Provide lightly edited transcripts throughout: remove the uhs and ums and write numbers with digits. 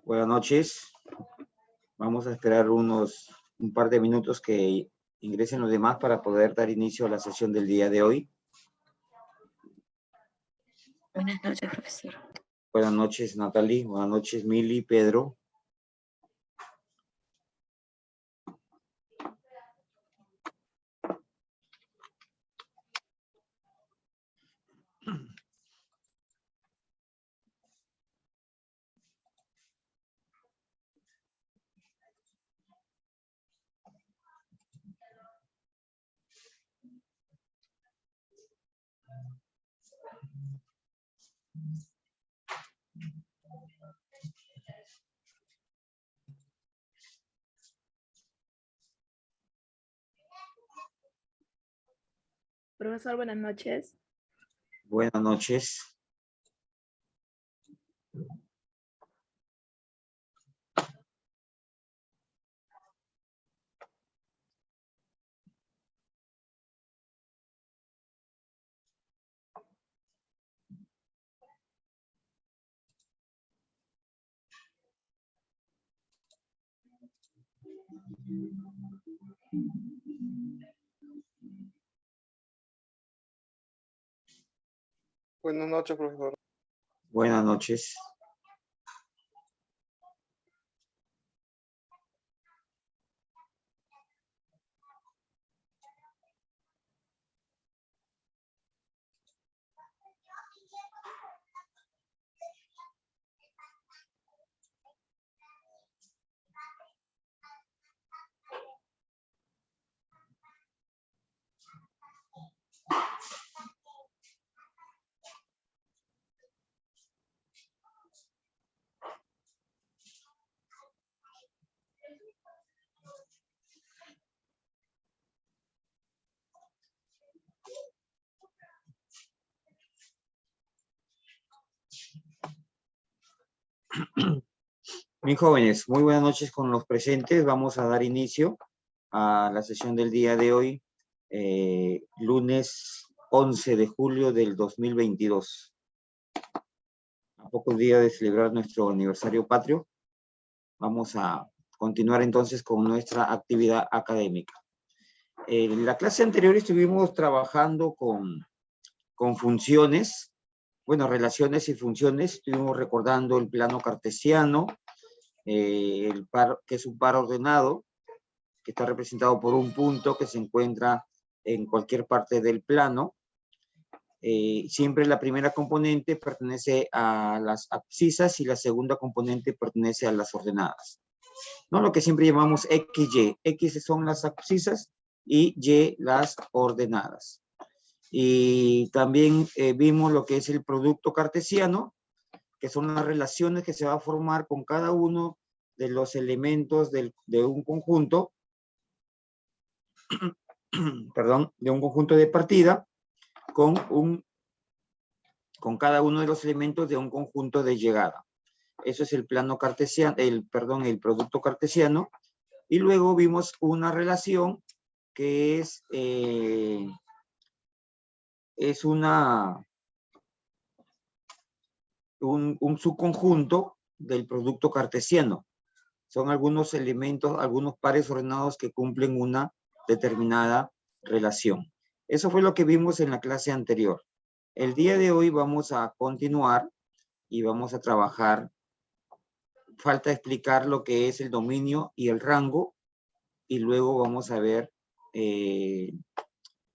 Buenas noches. Vamos a esperar un par de minutos que ingresen los demás para poder dar inicio a la sesión del día de hoy. Buenas noches, profesor. Buenas noches, Natalie. Buenas noches, Mili, Pedro. Profesor, buenas noches. Buenas noches. Buenas noches, profesor. Buenas noches. Bien, jóvenes, muy buenas noches con los presentes. Vamos a dar inicio a la sesión del día de hoy, lunes 11 de julio del 2022. A pocos días de celebrar nuestro aniversario patrio, vamos a continuar entonces con nuestra actividad académica. En la clase anterior estuvimos trabajando con funciones, bueno, relaciones y funciones. Estuvimos recordando el plano cartesiano, que es un par ordenado, que está representado por un punto que se encuentra en cualquier parte del plano. Siempre la primera componente pertenece a las abscisas y la segunda componente pertenece a las ordenadas, ¿no? Lo que siempre llamamos X, Y. X son las abscisas y Y las ordenadas. Y también vimos lo que es el producto cartesiano, que son las relaciones que se va a formar con cada uno de los elementos de un conjunto, perdón, de un conjunto de partida con cada uno de los elementos de un conjunto de llegada. Eso es el plano cartesiano, el producto cartesiano. Y luego vimos una relación que es un subconjunto del producto cartesiano. Son algunos elementos, algunos pares ordenados que cumplen una determinada relación. Eso fue lo que vimos en la clase anterior. El día de hoy vamos a continuar y vamos a trabajar. Falta explicar lo que es el dominio y el rango, y luego vamos a ver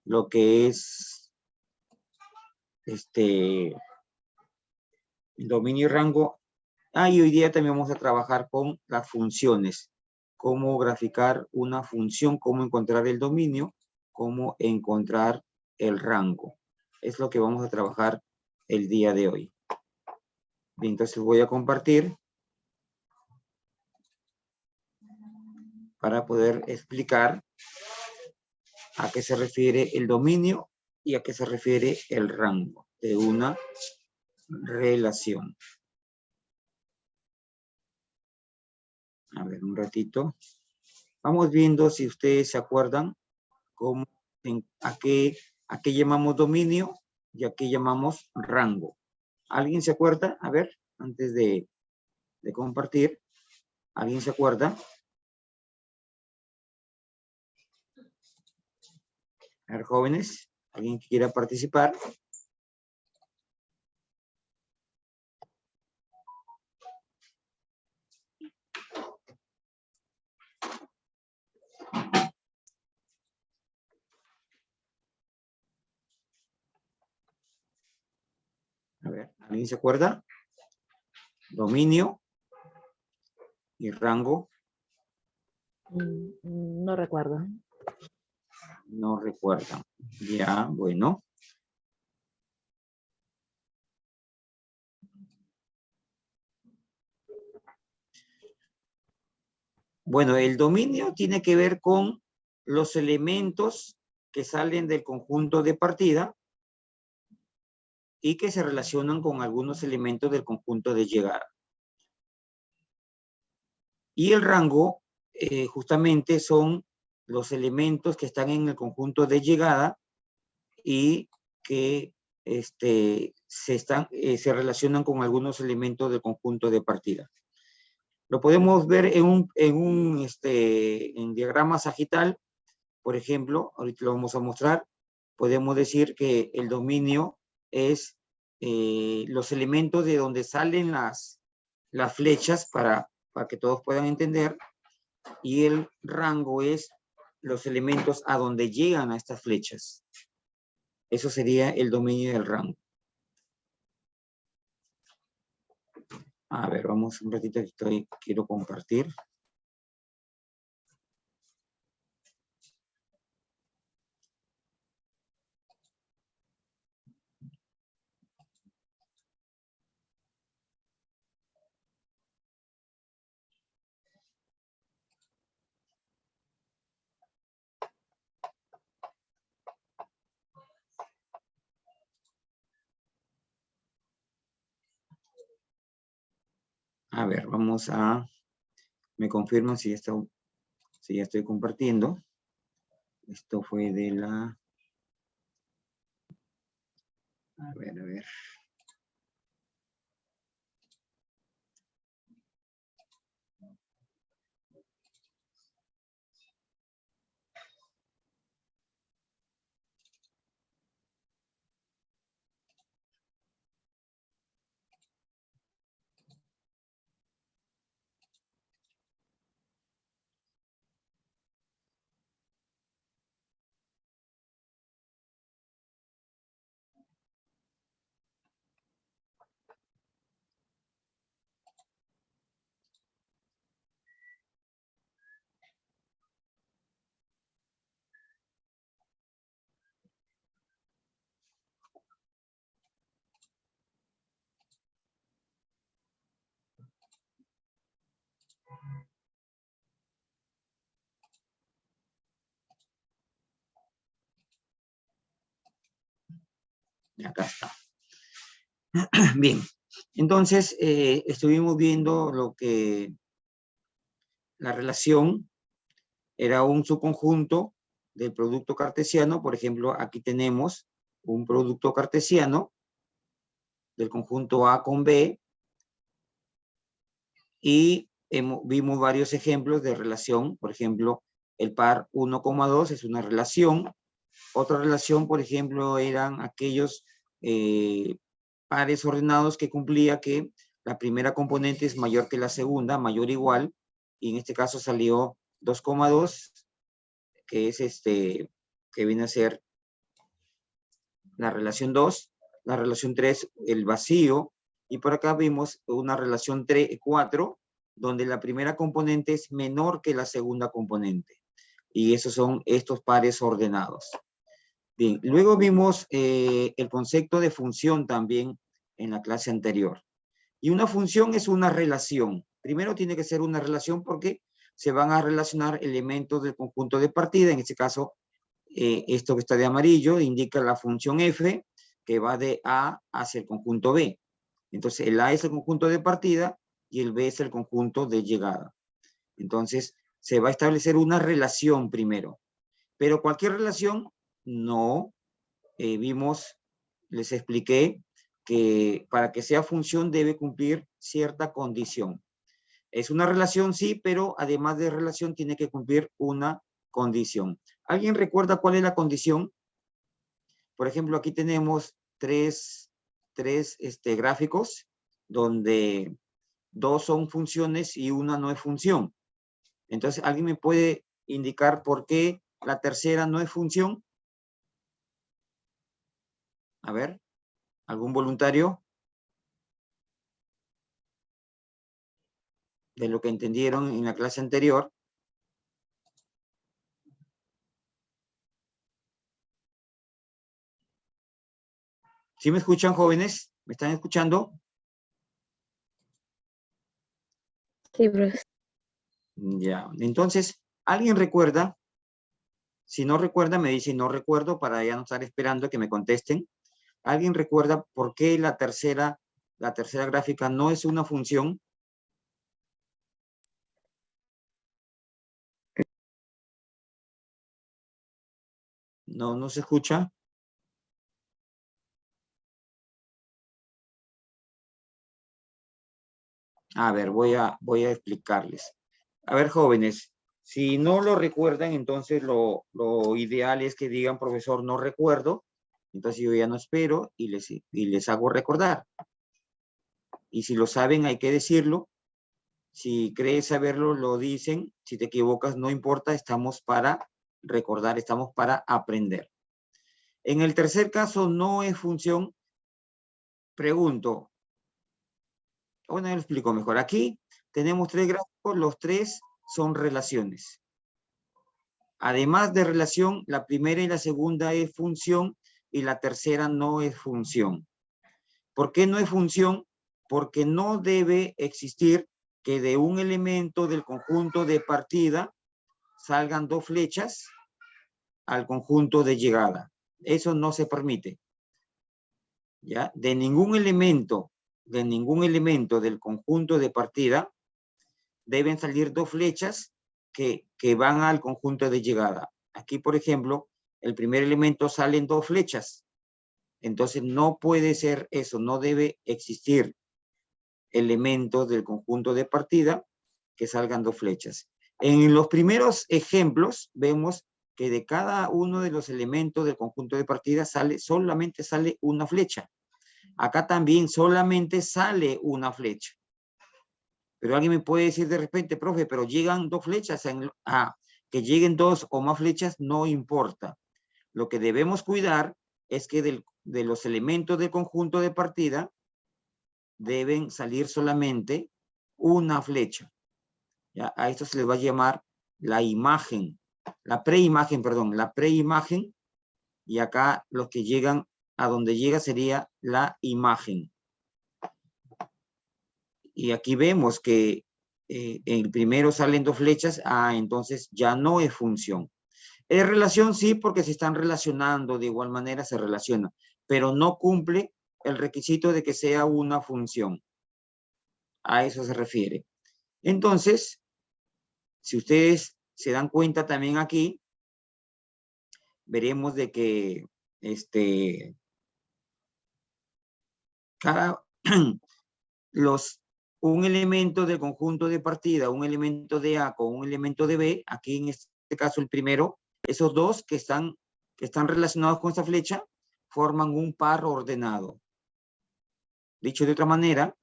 lo que es el dominio y rango. Y hoy día también vamos a trabajar con las funciones, cómo graficar una función, cómo encontrar el dominio, cómo encontrar el rango. Es lo que vamos a trabajar el día de hoy. Bien, entonces voy a compartir para poder explicar a qué se refiere el dominio y a qué se refiere el rango de una relación. A ver, un ratito. Vamos viendo si ustedes se acuerdan a qué llamamos dominio y a qué llamamos rango. ¿Alguien se acuerda? A ver, antes de de compartir. ¿Alguien se acuerda? A ver, jóvenes, ¿alguien que quiera participar? A ver, ¿alguien se acuerda? Dominio y rango. No recuerdo. No recuerdan. Ya, bueno. Bueno, el dominio tiene que ver con los elementos que salen del conjunto de partida y que se relacionan con algunos elementos del conjunto de llegada. Y el rango, justamente, son los elementos que están en el conjunto de llegada y que se relacionan con algunos elementos del conjunto de partida. Lo podemos ver en diagrama sagital, por ejemplo, ahorita lo vamos a mostrar. Podemos decir que el dominio es los elementos de donde salen las flechas para que todos puedan entender, y el rango es los elementos a donde llegan a estas flechas. Eso sería el dominio del rango. A ver, vamos un ratito que quiero compartir. A ver, me confirman si ya estoy compartiendo. Esto fue de la... A ver. Acá está. Bien, entonces estuvimos viendo lo que la relación era un subconjunto del producto cartesiano. Por ejemplo, aquí tenemos un producto cartesiano del conjunto A con B, y vimos varios ejemplos de relación. Por ejemplo, el par 1,2 es una relación. Otra relación, por ejemplo, eran aquellos pares ordenados que cumplía que la primera componente es mayor que la segunda, mayor o igual, y en este caso salió 2,2, que es que viene a ser la relación 2, la relación 3, el vacío, y por acá vimos una relación 4, donde la primera componente es menor que la segunda componente, y esos son estos pares ordenados. Bien, luego vimos el concepto de función también en la clase anterior. Y una función es una relación. Primero tiene que ser una relación porque se van a relacionar elementos del conjunto de partida. En este caso, esto que está de amarillo indica la función f, que va de A hacia el conjunto B. Entonces, el A es el conjunto de partida y el B es el conjunto de llegada. Entonces, se va a establecer una relación primero. Pero cualquier relación, no. Les expliqué que para que sea función debe cumplir cierta condición. Es una relación, sí, pero además de relación tiene que cumplir una condición. ¿Alguien recuerda cuál es la condición? Por ejemplo, aquí tenemos tres gráficos donde dos son funciones y una no es función. Entonces, ¿alguien me puede indicar por qué la tercera no es función? A ver, ¿algún voluntario? De lo que entendieron en la clase anterior. ¿Sí me escuchan, jóvenes? ¿Me están escuchando? Sí, profesor. Ya, entonces, ¿alguien recuerda? Si no recuerda, me dice no recuerdo para ya no estar esperando que me contesten. ¿Alguien recuerda por qué la tercera gráfica no es una función? No, no se escucha. A ver, voy a explicarles. A ver, jóvenes, si no lo recuerdan, entonces lo ideal es que digan, profesor, no recuerdo. Entonces yo ya no espero y les hago recordar. Y si lo saben, hay que decirlo. Si crees saberlo, lo dicen. Si te equivocas, no importa. Estamos para recordar, estamos para aprender. En el tercer caso, no es función. Pregunto. Bueno, yo lo explico mejor. Aquí tenemos tres gráficos. Los tres son relaciones. Además de relación, la primera y la segunda es función y la tercera no es función. ¿Por qué no es función? Porque no debe existir que de un elemento del conjunto de partida salgan dos flechas al conjunto de llegada. Eso no se permite. ¿Ya? De ningún elemento del conjunto de partida deben salir dos flechas que van al conjunto de llegada. Aquí, por ejemplo, el primer elemento salen dos flechas. Entonces no puede ser eso, no debe existir elementos del conjunto de partida que salgan dos flechas. En los primeros ejemplos vemos que de cada uno de los elementos del conjunto de partida solamente sale una flecha. Acá también solamente sale una flecha. Pero alguien me puede decir de repente, profe, pero llegan dos flechas. Que lleguen dos o más flechas no importa. Lo que debemos cuidar es que de los elementos del conjunto de partida deben salir solamente una flecha. ¿Ya? A esto se le va a llamar la imagen, la preimagen, y acá los que llegan a donde llega sería la imagen. Y aquí vemos que el primero salen dos flechas, entonces ya no es función. Es relación, sí, porque se están relacionando, de igual manera se relaciona, pero no cumple el requisito de que sea una función. A eso se refiere. Entonces, si ustedes se dan cuenta también aquí, veremos de que un elemento del conjunto de partida, un elemento de A con un elemento de B, aquí en este caso el primero, esos dos que están relacionados con esta flecha, forman un par ordenado. Dicho de otra manera,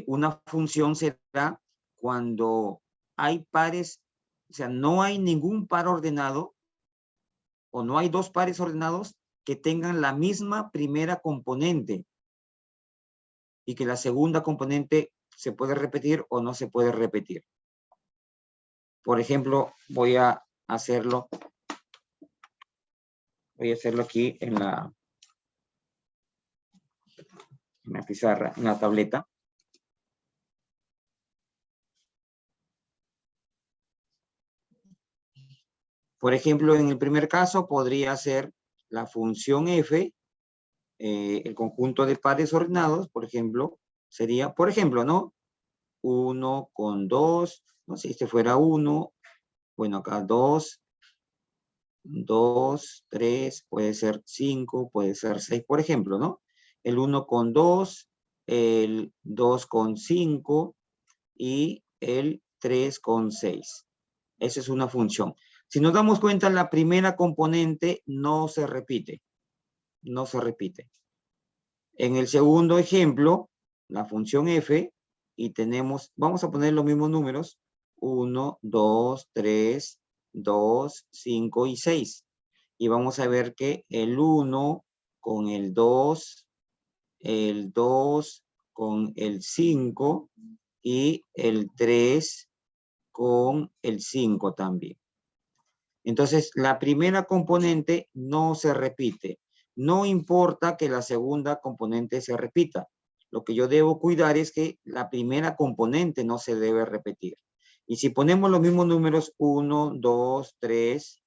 una función será cuando hay pares, o sea, no hay ningún par ordenado, o no hay dos pares ordenados que tengan la misma primera componente y que la segunda componente se puede repetir o no se puede repetir. Por ejemplo, voy a hacerlo aquí en la pizarra, en la tableta. Por ejemplo, en el primer caso podría ser la función f, el conjunto de pares ordenados, por ejemplo, sería, por ejemplo, ¿no? 1 con 2, no sé si este fuera 1, bueno, acá 2, 2, 3, puede ser 5, puede ser 6, por ejemplo, ¿no? El 1 con 2, el 2 con 5 y el 3,6. Esa es una función. Si nos damos cuenta, la primera componente no se repite. No se repite. En el segundo ejemplo, la función f, y tenemos, vamos a poner los mismos números, 1, 2, 3, 2, 5 y 6. Y vamos a ver que el 1 con el 2 con el 5 y el 3 con el 5 también. Entonces, la primera componente no se repite. No importa que la segunda componente se repita. Lo que yo debo cuidar es que la primera componente no se debe repetir. Y si ponemos los mismos números 1, 2, 3,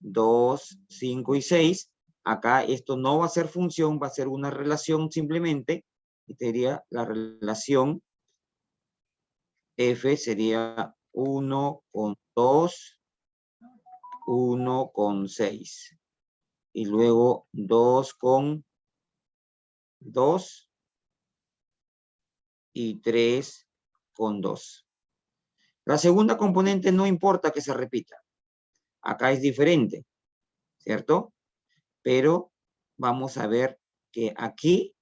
2, 5 y 6, acá esto no va a ser función, va a ser una relación simplemente. Y sería la relación f sería 1 con 2, 1 con 6. Y luego 2 con 2 y 3 con 2. La segunda componente no importa que se repita. Acá es diferente, ¿cierto? Pero vamos a ver que aquí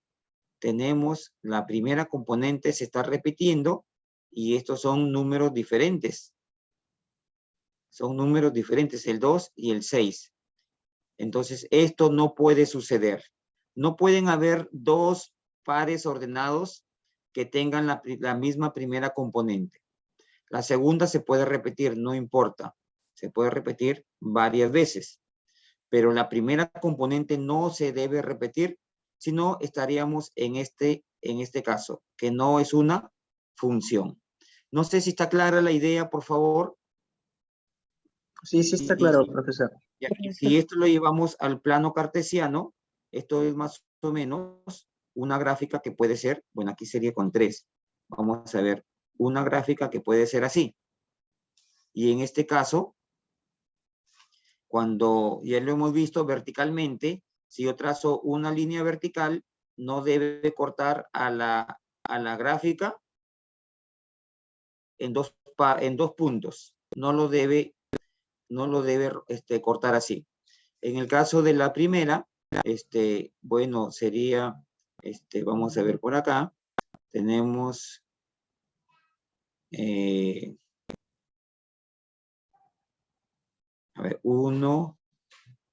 tenemos la primera componente se está repitiendo y estos son números diferentes. Son números diferentes, el 2 y el 6. Entonces, esto no puede suceder. No pueden haber dos pares ordenados que tengan la misma primera componente. La segunda se puede repetir, no importa. Se puede repetir varias veces. Pero la primera componente no se debe repetir, sino estaríamos en este caso, que no es una función. No sé si está clara la idea, por favor. Sí, sí está claro, profesor. Si esto lo llevamos al plano cartesiano, esto es más o menos una gráfica que puede ser, bueno, aquí sería con 3. Vamos a ver, una gráfica que puede ser así. Y en este caso, cuando ya lo hemos visto verticalmente, si yo trazo una línea vertical, no debe cortar a la gráfica en dos puntos. No lo debe cortar así. En el caso de la primera, bueno, sería, vamos a ver por acá, tenemos, a ver, 1,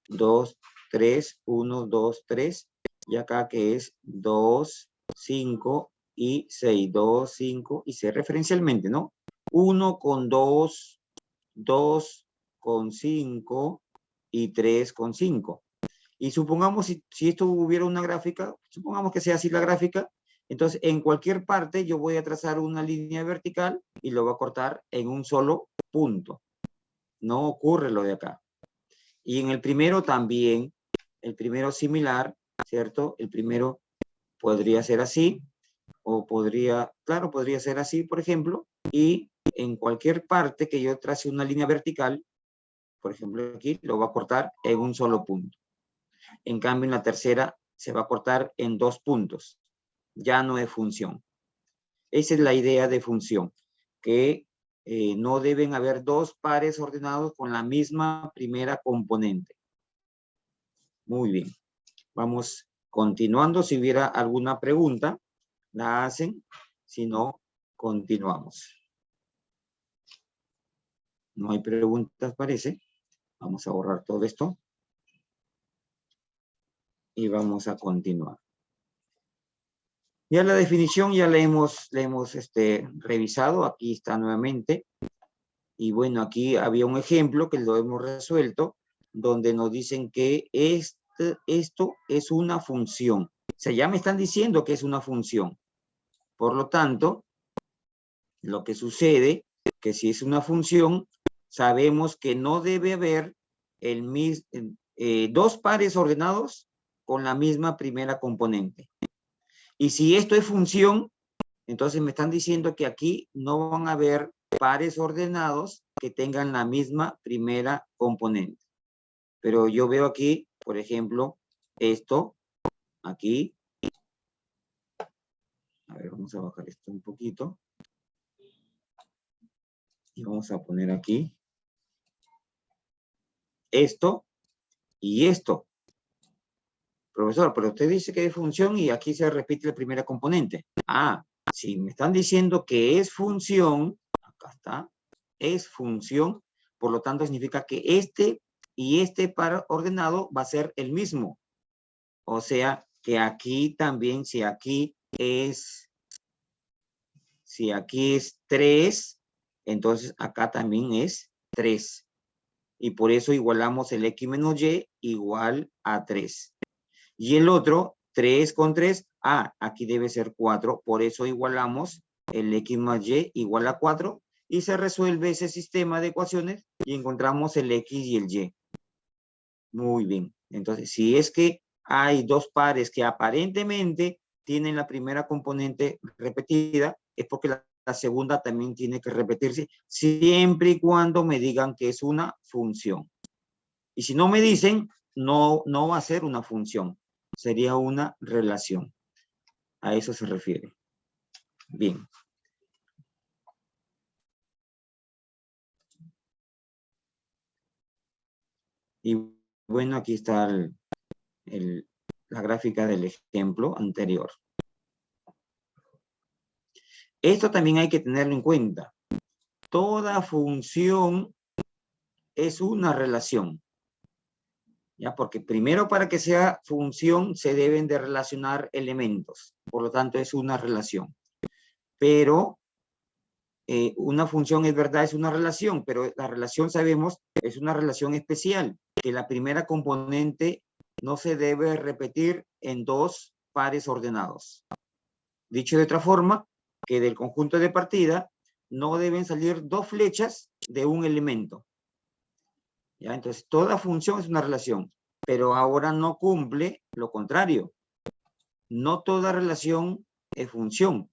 2, 3, 1, 2, 3, y acá que es 2, 5 y 6, 2, 5 y 6 referencialmente, ¿no? 1 con 2, 2 con 5 y 3 con 5. Y supongamos, si esto hubiera una gráfica, supongamos que sea así la gráfica, entonces en cualquier parte yo voy a trazar una línea vertical y lo voy a cortar en un solo punto. No ocurre lo de acá. Y en el primero también, el primero similar, ¿cierto? El primero podría ser así, o podría ser así, por ejemplo, y en cualquier parte que yo trace una línea vertical, por ejemplo aquí, lo voy a cortar en un solo punto. En cambio, en la tercera se va a cortar en 2 puntos. Ya no es función. Esa es la idea de función, que no deben haber dos pares ordenados con la misma primera componente. Muy bien. Vamos continuando. Si hubiera alguna pregunta, la hacen. Si no, continuamos. No hay preguntas, parece. Vamos a borrar todo esto. Y vamos a continuar. Ya la definición ya la hemos revisado. Aquí está nuevamente. Y bueno, aquí había un ejemplo que lo hemos resuelto, donde nos dicen que esto es una función. O sea, ya me están diciendo que es una función. Por lo tanto, lo que sucede, que si es una función, sabemos que no debe haber dos pares ordenados con la misma primera componente. Y si esto es función, entonces me están diciendo que aquí no van a haber pares ordenados que tengan la misma primera componente. Pero yo veo aquí, por ejemplo, esto, aquí. A ver, vamos a bajar esto un poquito. Y vamos a poner aquí esto y esto. Profesor, pero usted dice que es función y aquí se repite la primera componente. Ah, si me están diciendo que es función, acá está, es función, por lo tanto significa que este y este par ordenado va a ser el mismo. O sea, que aquí también, si aquí es 3, entonces acá también es 3. Y por eso igualamos el X menos Y igual a 3. Y el otro, 3 con 3, aquí debe ser 4. Por eso igualamos el X más Y igual a 4. Y se resuelve ese sistema de ecuaciones y encontramos el X y el Y. Muy bien. Entonces, si es que hay dos pares que aparentemente tienen la primera componente repetida, es porque la segunda también tiene que repetirse, siempre y cuando me digan que es una función. Y si no me dicen, no va a ser una función, sería una relación. A eso se refiere. Bien. Y bueno, aquí está la gráfica del ejemplo anterior. Esto también hay que tenerlo en cuenta. Toda función es una relación. ¿Ya? Porque primero para que sea función se deben de relacionar elementos. Por lo tanto es una relación. Pero una función es verdad, es una relación, pero la relación sabemos es una relación especial, que la primera componente no se debe repetir en dos pares ordenados. Dicho de otra forma, que del conjunto de partida no deben salir dos flechas de un elemento. ¿Ya? Entonces, toda función es una relación, pero ahora no cumple lo contrario. No toda relación es función.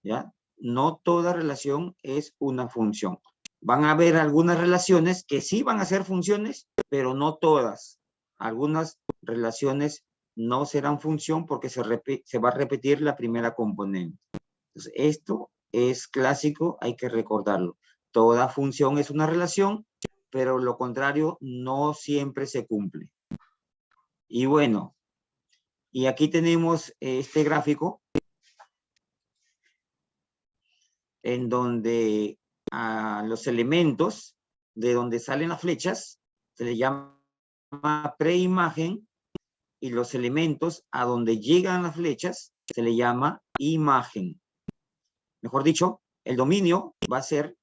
¿Ya? No toda relación es una función. Van a haber algunas relaciones que sí van a ser funciones, pero no todas. Algunas relaciones no serán función porque se va a repetir la primera componente. Entonces, esto es clásico, hay que recordarlo. Toda función es una relación, pero lo contrario no siempre se cumple. Y bueno, y aquí tenemos este gráfico en donde a los elementos de donde salen las flechas se le llama preimagen y los elementos a donde llegan las flechas se le llama imagen. Mejor dicho, el dominio va a ser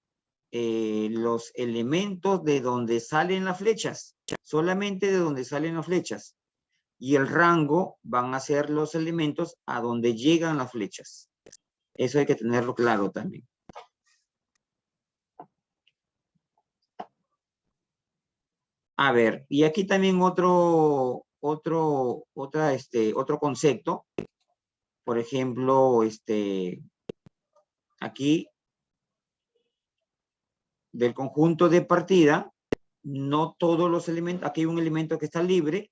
los elementos de donde salen las flechas, solamente de donde salen las flechas. Y el rango van a ser los elementos a donde llegan las flechas. Eso hay que tenerlo claro también. A ver, y aquí también otro concepto. Por ejemplo, aquí del conjunto de partida, no todos los elementos, aquí hay un elemento que está libre,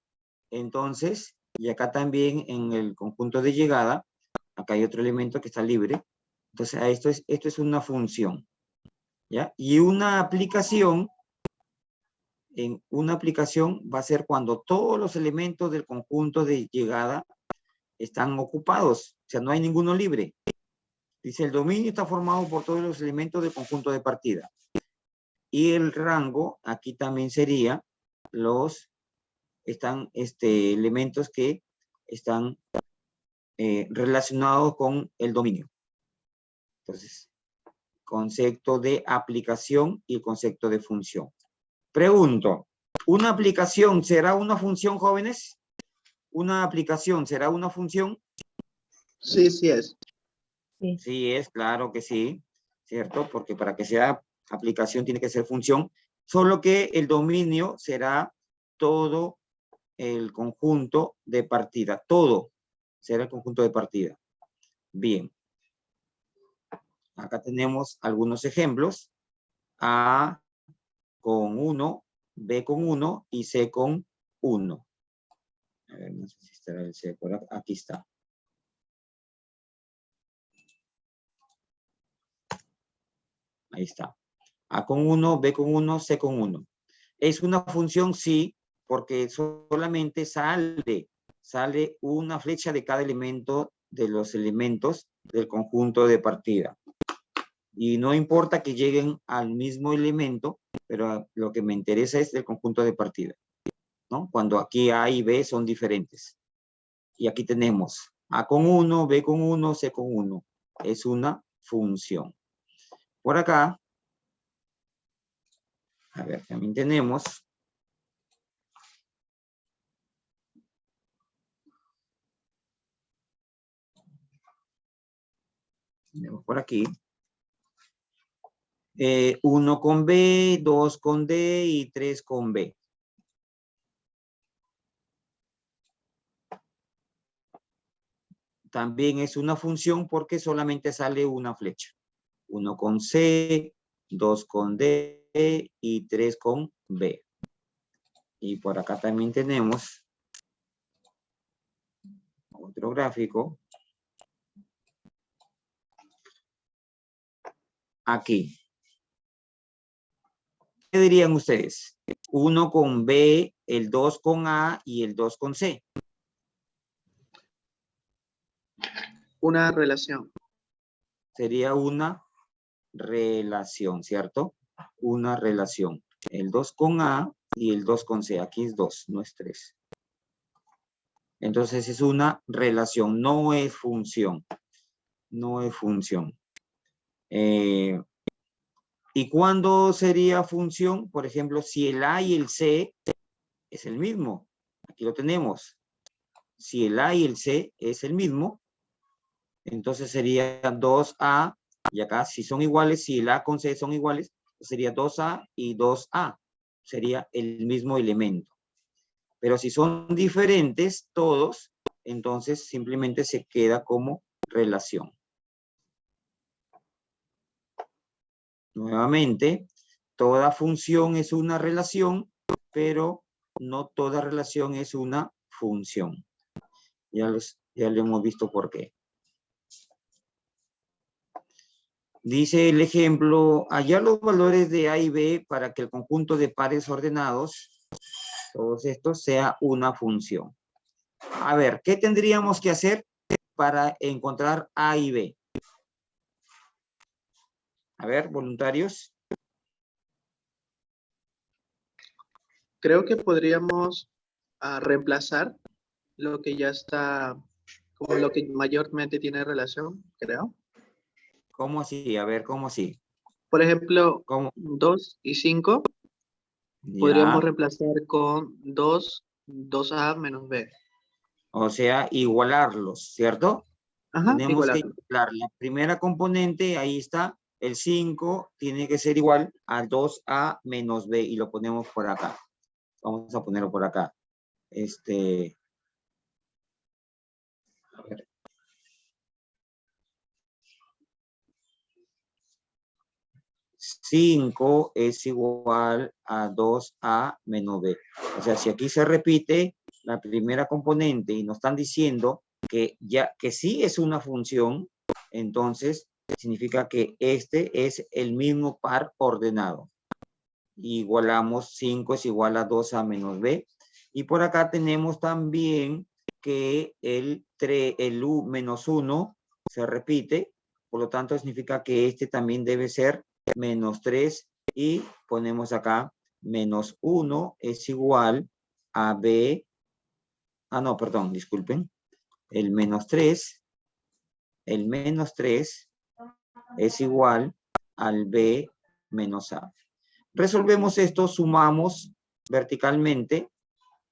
entonces, y acá también en el conjunto de llegada, acá hay otro elemento que está libre. Entonces, esto es una función, ¿ya? Y una aplicación va a ser cuando todos los elementos del conjunto de llegada están ocupados, o sea, no hay ninguno libre. Dice, el dominio está formado por todos los elementos del conjunto de partida. Y el rango, aquí también sería elementos que están relacionados con el dominio. Entonces, concepto de aplicación y concepto de función. Pregunto, ¿una aplicación será una función, jóvenes? ¿Una aplicación será una función? Sí, sí es. Sí. Sí es, claro que sí, ¿cierto? Porque para que sea aplicación tiene que ser función, solo que el dominio será todo el conjunto de partida, todo será el conjunto de partida. Bien. Acá tenemos algunos ejemplos. A con 1, B con 1 y C con 1. A ver, no sé si estará el C por acá. Aquí está. Ahí está. A con 1, B con 1, C con 1. ¿Es una función? Sí, porque solamente sale una flecha de cada elemento de los elementos del conjunto de partida. Y no importa que lleguen al mismo elemento, pero lo que me interesa es el conjunto de partida, ¿no? Cuando aquí A y B son diferentes. Y aquí tenemos A con 1, B con 1, C con 1. Es una función. Por acá, a ver, también tenemos por aquí 1 con B, 2 con D y 3 con B. También es una función porque solamente sale una flecha. 1 con C, 2 con D y 3 con B. Y por acá también tenemos otro gráfico. Aquí. ¿Qué dirían ustedes? 1 con B, el 2 con A y el 2 con C. Una relación. Sería una relación, ¿cierto? Una relación. El 2 con A y el 2 con C. Aquí es 2, no es 3. Entonces es una relación, no es función. No es función. ¿Y cuándo sería función? Por ejemplo, si el A y el C es el mismo. Aquí lo tenemos. Si el A y el C es el mismo, entonces sería 2A. Y acá, si son iguales, si el A con C son iguales, sería 2A y 2A. Sería el mismo elemento. Pero si son diferentes todos, entonces simplemente se queda como relación. Nuevamente, toda función es una relación, pero no toda relación es una función. Ya lo hemos visto por qué. Dice el ejemplo, hallar los valores de A y B para que el conjunto de pares ordenados, todos estos, sea una función. A ver, ¿qué tendríamos que hacer para encontrar A y B? A ver, voluntarios. Creo que podríamos reemplazar lo que ya está, como lo que mayormente tiene relación, creo. ¿Cómo así? A ver, ¿cómo así? Por ejemplo, ¿Cómo? 2 y 5 podríamos Ya. reemplazar con 2A menos B. O sea, igualarlos, ¿cierto? Ajá, Tenemos que igualarlo. igualar la primera componente, ahí está, el 5 tiene que ser igual a 2A menos B y lo ponemos por acá. Vamos a ponerlo por acá. A ver. $5 es igual a 2A menos B. O sea, si aquí se repite la primera componente y nos están diciendo que sí es una función, entonces significa que este es el mismo par ordenado. Igualamos 5 es igual a 2A menos B. Y por acá tenemos también que el U menos 1 se repite, por lo tanto significa que este también debe ser menos 3 y ponemos acá menos 1 es igual a B, no, perdón, disculpen, el menos 3 es igual al B menos A. Resolvemos esto, sumamos verticalmente,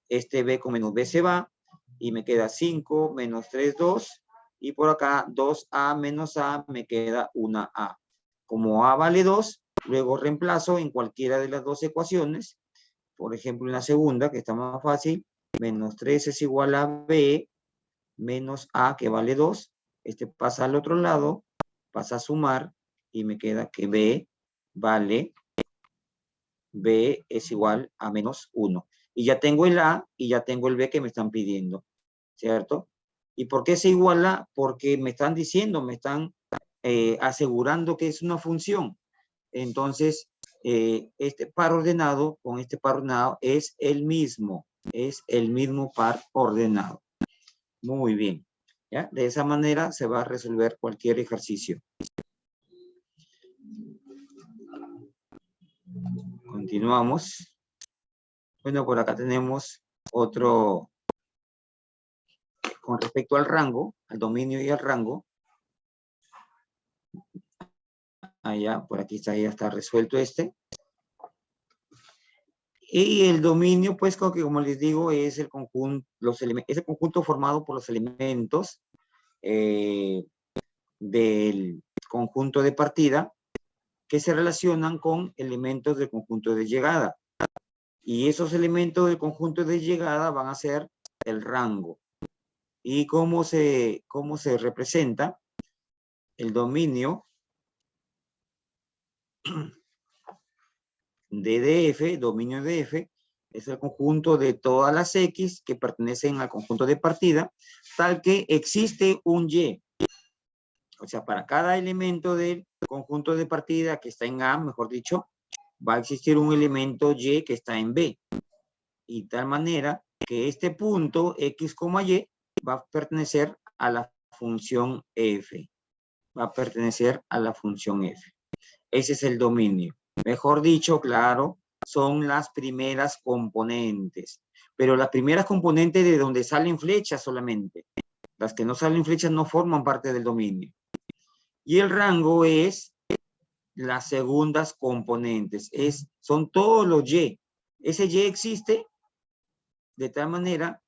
este B con menos B se va y me queda 5 menos 3, 2 y por acá 2A menos A me queda una A. Como A vale 2, luego reemplazo en cualquiera de las dos ecuaciones. Por ejemplo, en la segunda, que está más fácil, menos 3 es igual a B menos A, que vale 2. Este pasa al otro lado, pasa a sumar y me queda que B es igual a menos 1. Y ya tengo el A y ya tengo el B que me están pidiendo, ¿cierto? ¿Y por qué se iguala? Porque me están diciendo, me están asegurando que es una función. entonces este par ordenado con este par ordenado es el mismo par ordenado. Muy bien. ¿Ya? De esa manera se va a resolver cualquier ejercicio. Continuamos. Bueno, por acá tenemos otro, con respecto al rango, al dominio y al rango. Allá, por aquí está, ya está resuelto este. Y el dominio, pues, como les digo, es el conjunto, es el conjunto formado por los elementos del conjunto de partida que se relacionan con elementos del conjunto de llegada. Y esos elementos del conjunto de llegada van a ser el rango. ¿Y cómo se representa? El dominio de DF, dominio de F, es el conjunto de todas las X que pertenecen al conjunto de partida, tal que existe un Y. O sea, para cada elemento del conjunto de partida que está en A, mejor dicho, va a existir un elemento Y que está en B. Y tal manera que este punto X, Y va a pertenecer a la función F. Va a pertenecer a la función F. Ese es el dominio. Mejor dicho, claro, son las primeras componentes. Pero las primeras componentes de donde salen flechas solamente. Las que no salen flechas no forman parte del dominio. Y el rango es las segundas componentes. Son todos los Y. Ese Y existe de tal manera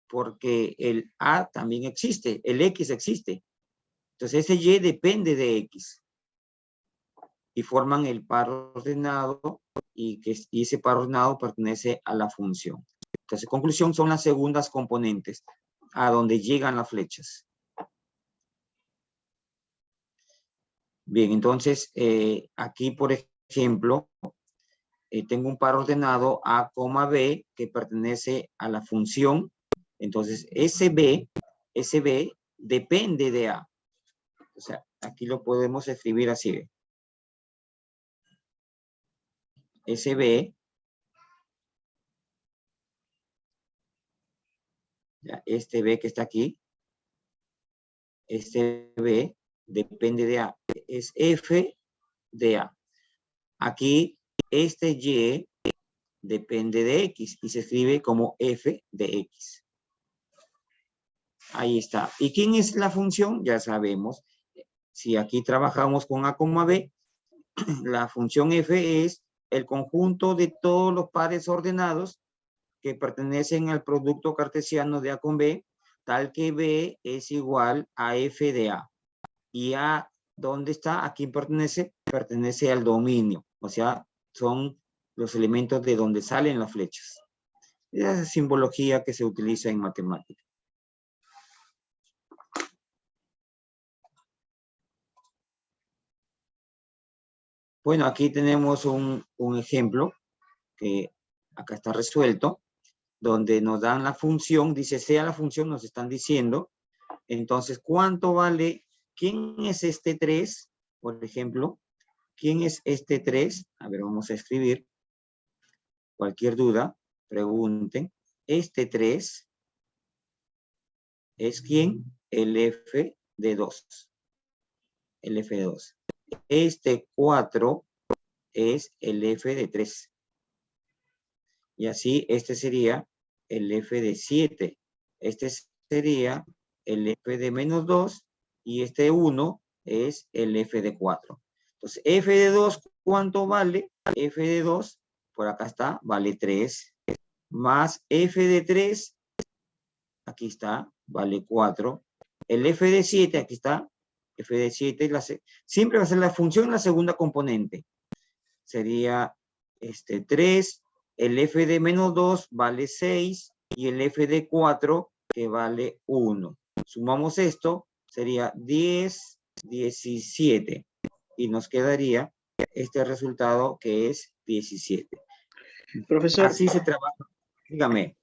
porque el A también existe, el X existe. Entonces ese Y depende de X. Y forman el par ordenado y ese par ordenado pertenece a la función. Entonces, conclusión, son las segundas componentes a donde llegan las flechas. Bien, entonces, aquí, por ejemplo, tengo un par ordenado A, B que pertenece a la función. Entonces, ese B depende de A. O sea, aquí lo podemos escribir así. Ese B, ya, este B que está aquí, este B depende de A. Es F de A. Aquí, este Y depende de X y se escribe como F de X. Ahí está. ¿Y quién es la función? Ya sabemos. Si aquí trabajamos con A, B, la función F es el conjunto de todos los pares ordenados que pertenecen al producto cartesiano de A con B, tal que B es igual a F de A. Y A, ¿dónde está? ¿A quién pertenece? Pertenece al dominio. O sea, son los elementos de donde salen las flechas. Esa es simbología que se utiliza en matemáticas. Bueno, aquí tenemos un ejemplo que acá está resuelto, donde nos dan la función, dice sea la función, nos están diciendo, entonces, ¿cuánto vale? ¿Quién es este 3? Por ejemplo, ¿quién es este 3? A ver, vamos a escribir. Cualquier duda, pregunten. Este 3 es ¿quién? El F de 2. El F de 2. Este 4 es el F de 3. Y así, este sería el F de 7. Este sería el F de menos 2. Y este 1 es el F de 4. Entonces, F de 2, ¿cuánto vale? F de 2, por acá está, vale 3. Más F de 3, aquí está, vale 4. El F de 7, aquí está, F de 7, siempre va a ser la función la segunda componente. Sería 3, el F de menos 2 vale 6 y el F de 4 que vale 1. Sumamos esto, sería 10, 17 y nos quedaría este resultado que es 17. Profesor. Así se trabaja. Dígame.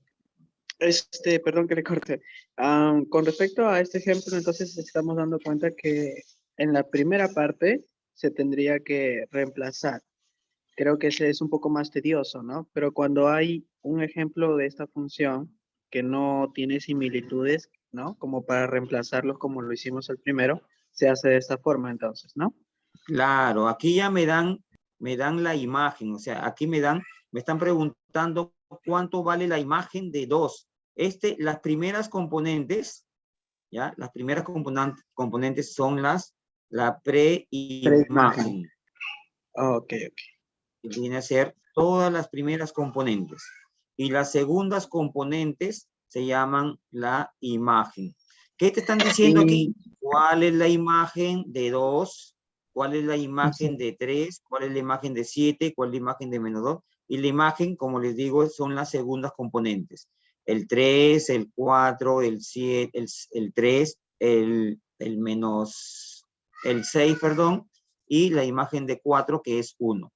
Perdón que le corte. Con respecto a este ejemplo, entonces estamos dando cuenta que en la primera parte se tendría que reemplazar. Creo que ese es un poco más tedioso, ¿no? Pero cuando hay un ejemplo de esta función que no tiene similitudes, ¿no? Como para reemplazarlos como lo hicimos el primero, se hace de esta forma entonces, ¿no? Claro, aquí ya me dan la imagen, o sea, aquí me están preguntando cuánto vale la imagen de 2. Las primeras componentes, ¿ya? Las primeras componentes son la preimagen. Ok. Que viene a ser todas las primeras componentes. Y las segundas componentes se llaman la imagen. ¿Qué te están diciendo aquí? ¿Cuál es la imagen de 2? ¿Cuál es la imagen de 3? ¿Cuál es la imagen de 7? ¿Cuál es la imagen de -2? Y la imagen, como les digo, son las segundas componentes. El 3, el 4, el 7, el 3, el 6, perdón, y la imagen de 4, que es 1.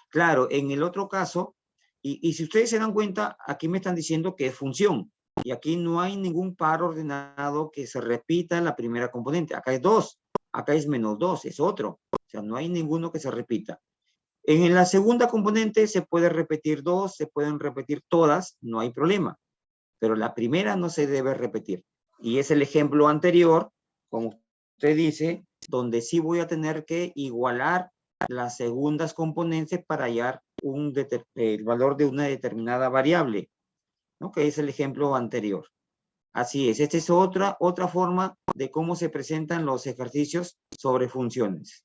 Claro, en el otro caso, y si ustedes se dan cuenta, aquí me están diciendo que es función. Y aquí no hay ningún par ordenado que se repita la primera componente. Acá es 2, acá es -2, es otro. O sea, no hay ninguno que se repita. En la segunda componente se puede repetir 2, se pueden repetir todas, no hay problema. Pero la primera no se debe repetir. Y es el ejemplo anterior, como usted dice, donde sí voy a tener que igualar las segundas componentes para hallar el valor de una determinada variable, ¿no? Que es el ejemplo anterior. Así es, esta es otra forma de cómo se presentan los ejercicios sobre funciones.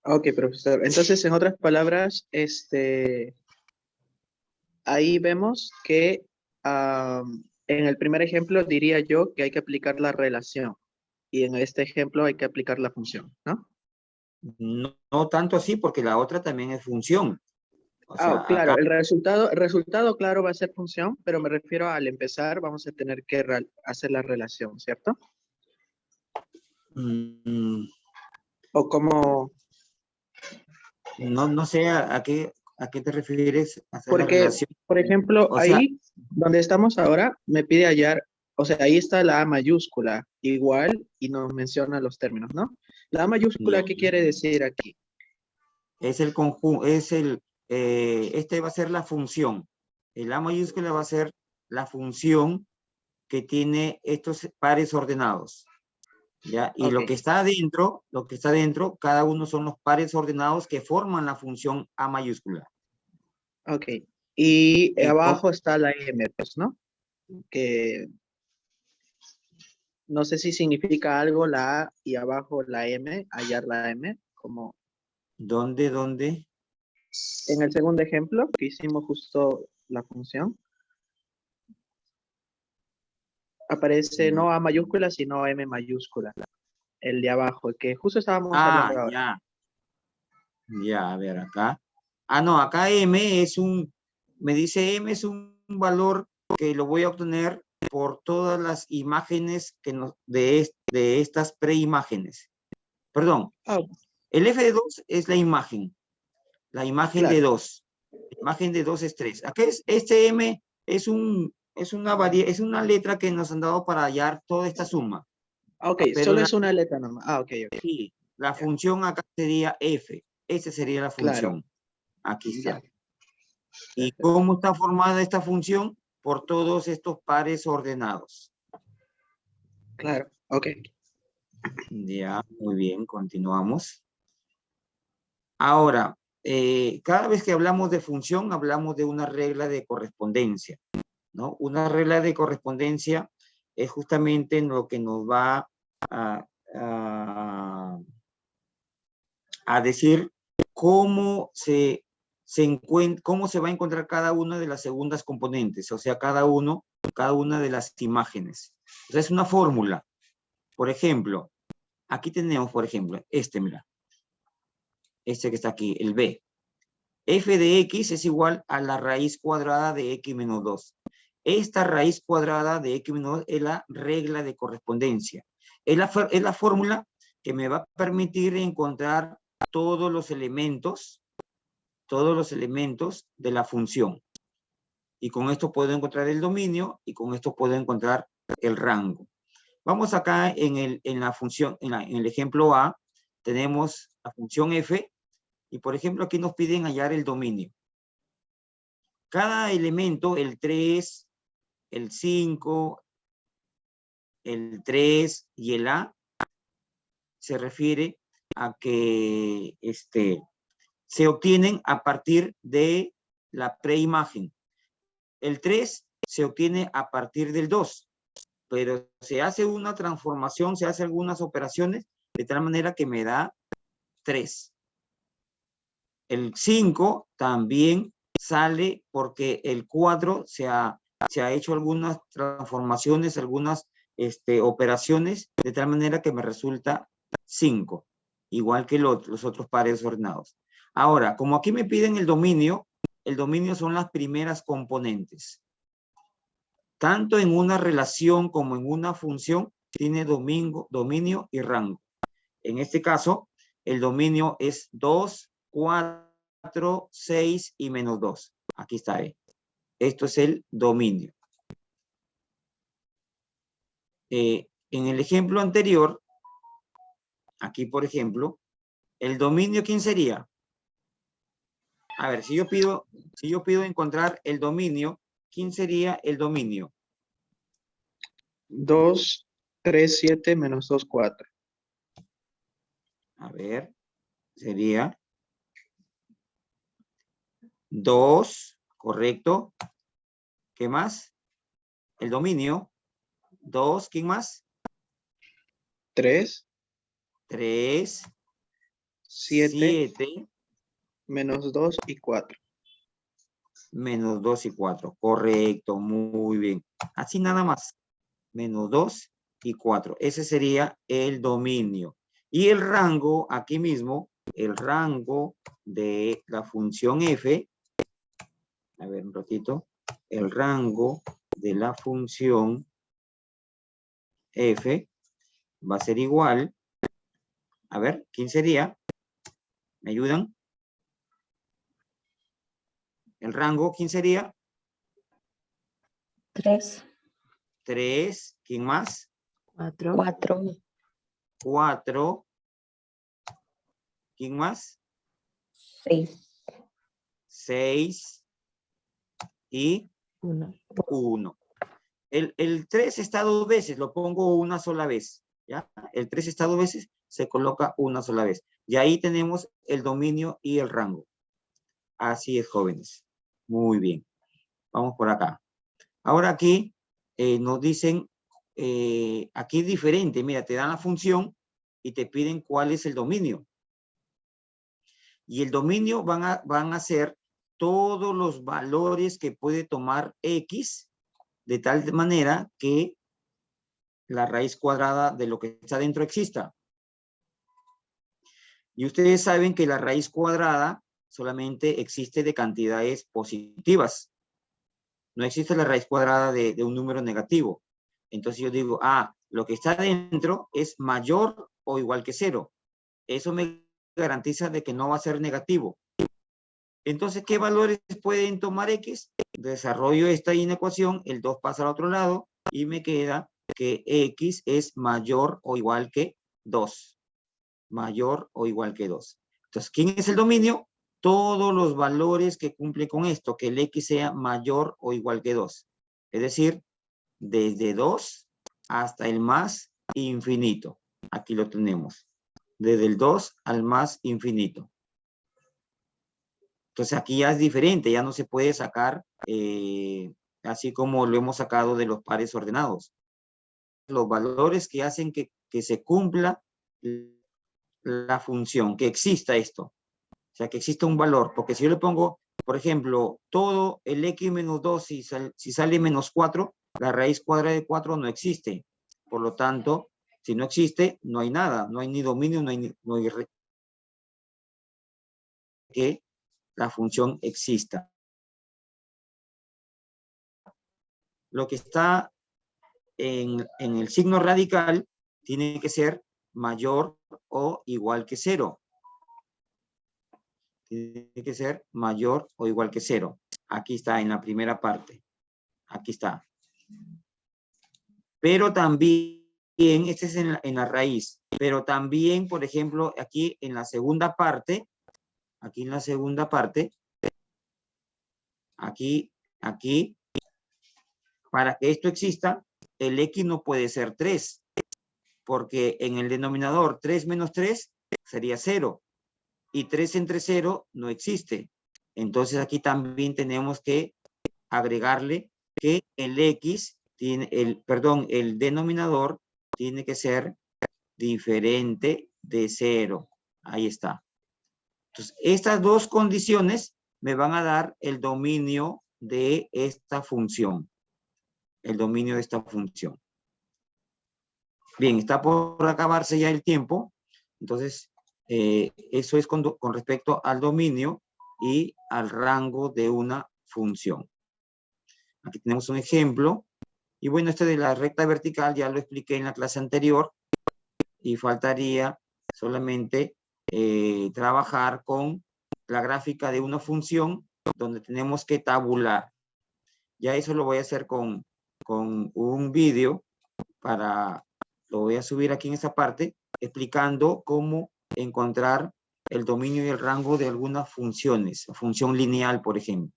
Ok, profesor. Entonces, en otras palabras, ahí vemos que en el primer ejemplo diría yo que hay que aplicar la relación y en este ejemplo hay que aplicar la función, ¿no? No tanto así, porque la otra también es función. O sea, Claro, acá, el resultado claro va a ser función, pero me refiero al empezar vamos a tener que hacer la relación, ¿cierto? O como, no sé a qué te refieres hacer la porque, relación. por ejemplo, O sea, ahí donde estamos ahora, me pide hallar, o sea, ahí está la A mayúscula, igual, y nos menciona los términos, ¿no? La A mayúscula, ¿qué quiere decir aquí? es el conjunto, este va a ser la función. El A mayúscula va a ser la función que tiene estos pares ordenados. ¿Ya? Y Ok. lo que está adentro, cada uno son los pares ordenados que forman la función A mayúscula. Ok. Y Y abajo está la M, pues, ¿no? Que no sé si significa algo la A y abajo la M, hallar la M, como ¿Dónde? en el segundo ejemplo que hicimos justo la función. Aparece no A mayúscula, sino M mayúscula. El de abajo, el que justo estábamos hablando ahora. Ya, a ver, acá. No, acá me dice M es un valor que lo voy a obtener por todas las imágenes de estas preimágenes. Perdón, el F de 2 es la imagen Claro. de 2. La imagen de 2 es 3. Acá este M es una letra que nos han dado para hallar toda esta suma. Ok, Pero solo es una letra nomás. Ok. sí, la función acá sería F. Esa sería la Claro. función. Aquí está. Ya. ¿Y cómo está formada esta función? Por todos estos pares ordenados. Claro, ok. Ya, muy bien, continuamos. Ahora, cada vez que hablamos de función, hablamos de una regla de correspondencia, ¿no? Una regla de correspondencia es justamente lo que nos va a decir cómo cómo se va a encontrar cada una de las segundas componentes, o sea, cada una de las imágenes. O sea, es una fórmula. Por ejemplo, aquí tenemos, por ejemplo, mira. Este que está aquí, el B. F de X es igual a la raíz cuadrada de X menos 2. Esta raíz cuadrada de X menos 2 es la regla de correspondencia. Es la fórmula que me va a permitir encontrar todos los elementos de la función. Y con esto puedo encontrar el dominio y con esto puedo encontrar el rango. Vamos acá en la función, en el ejemplo A, tenemos la función f, y por ejemplo aquí nos piden hallar el dominio. Cada elemento, el 3, el 5, el 3 y el A, se refiere a que se obtienen a partir de la preimagen. El 3 se obtiene a partir del 2, pero se hace una transformación, se hace algunas operaciones de tal manera que me da 3. El 5 también sale porque el 4 se ha hecho algunas transformaciones, algunas operaciones, de tal manera que me resulta 5, igual que los otros pares ordenados. Ahora, como aquí me piden el dominio son las primeras componentes. Tanto en una relación como en una función, tiene dominio y rango. En este caso, el dominio es 2, 4, 6 y menos 2. Aquí está. Esto es el dominio. En el ejemplo anterior, aquí por ejemplo, el dominio, ¿quién sería? A ver, si yo pido encontrar el dominio, ¿quién sería el dominio? 2, 3, 7 menos 2, 4. A ver, sería 2, correcto. ¿Qué más? El dominio. 2, ¿quién más? 3, 3, 7 7, menos 2 y 4. menos 2 y 4. Correcto, muy bien. Así nada más. Menos 2 y 4. Ese sería el dominio. Y el rango, aquí mismo, el rango de la función f, a ver un ratito, el rango de la función f va a ser igual, a ver, ¿quién sería? ¿Me ayudan? El rango, ¿quién sería? 3, 3, ¿quién más? 4, 4, 4, ¿quién más? 6, 6 y 1. 1. El 3 está 2 veces, lo pongo una sola vez, ¿ya? El 3 está 2 veces, se coloca una sola vez. Y ahí tenemos el dominio y el rango. Así es, jóvenes. Muy bien. Vamos por acá. Ahora aquí nos dicen, aquí es diferente. Mira, te dan la función y te piden cuál es el dominio. Y el dominio van a ser todos los valores que puede tomar X, de tal manera que la raíz cuadrada de lo que está dentro exista. Y ustedes saben que la raíz cuadrada solamente existe de cantidades positivas. No existe la raíz cuadrada de un número negativo. Entonces yo digo, lo que está dentro es mayor o igual que 0. Eso me garantiza de que no va a ser negativo. Entonces, ¿qué valores pueden tomar X? Desarrollo esta inecuación, el 2 pasa al otro lado y me queda que X es mayor o igual que 2. Mayor o igual que 2. Entonces, ¿quién es el dominio? Todos los valores que cumplen con esto, que el X sea mayor o igual que 2. Es decir, desde 2 hasta el más infinito. Aquí lo tenemos. Desde el 2 al más infinito. Entonces aquí ya es diferente, ya no se puede sacar así como lo hemos sacado de los pares ordenados. Los valores que hacen que se cumpla la función, que exista esto. O sea, que exista un valor. Porque si yo le pongo, por ejemplo, todo el X menos 2, si sale menos 4, la raíz cuadrada de 4 no existe. Por lo tanto, si no existe, no hay nada. No hay ni dominio, no hay que la función exista. Lo que está en el signo radical tiene que ser mayor o igual que 0. Tiene que ser mayor o igual que 0. Aquí está en la primera parte. Aquí está. Pero también este es en la raíz, pero también, por ejemplo, aquí en la segunda parte, aquí, para que esto exista, el X no puede ser 3, porque en el denominador 3 menos 3 sería 0, y 3 entre 0 no existe. Entonces aquí también tenemos que agregarle que el X tiene, el denominador tiene que ser diferente de 0. Ahí está. Entonces, estas dos condiciones me van a dar el dominio de esta función. El dominio de esta función. Bien, está por acabarse ya el tiempo. Entonces, eso es con respecto al dominio y al rango de una función. Aquí tenemos un ejemplo. Y bueno, este de la recta vertical ya lo expliqué en la clase anterior. Y faltaría solamente trabajar con la gráfica de una función donde tenemos que tabular. Ya eso lo voy a hacer con un vídeo lo voy a subir aquí en esta parte, explicando cómo encontrar el dominio y el rango de algunas funciones, función lineal, por ejemplo.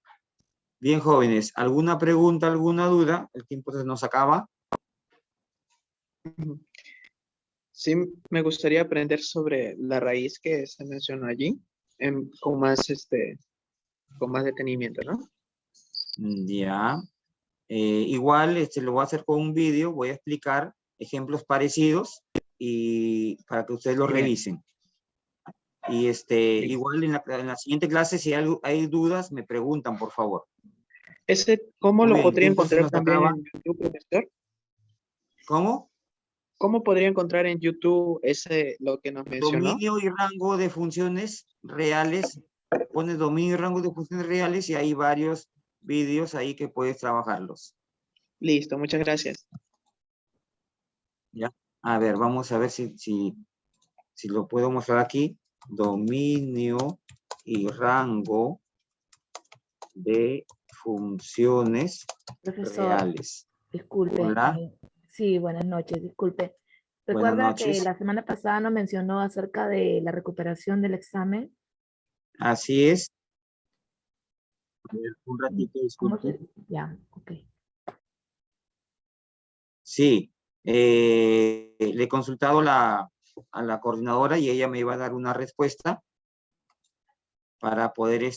Bien, jóvenes, ¿alguna pregunta, alguna duda? El tiempo se nos acaba. Sí, me gustaría aprender sobre la raíz que se mencionó allí, con más detenimiento, ¿no? Ya. Igual lo voy a hacer con un vídeo, voy a explicar ejemplos parecidos y para que ustedes lo Bien. revisen. Y igual en la siguiente clase, si hay dudas, me preguntan, por favor. ¿Cómo Muy lo bien, podría tiempo se encontrar nos también acaba. en YouTube, profesor? ¿Cómo? ¿Cómo podría encontrar en YouTube lo que nos mencionó? Dominio y rango de funciones reales. Pones dominio y rango de funciones reales y hay varios vídeos ahí que puedes trabajarlos. Listo, muchas gracias. ¿Ya? A ver, vamos a ver si lo puedo mostrar aquí. Dominio y rango de funciones Profesor, reales. disculpe. Hola. Sí, buenas noches, disculpe. Buenas Recuerda que noches. la semana pasada nos mencionó acerca de la recuperación del examen. Así es. A ver, un ratito, ¿Cómo disculpe. Ya, ok. Sí, le he consultado a la coordinadora y ella me iba a dar una respuesta para poder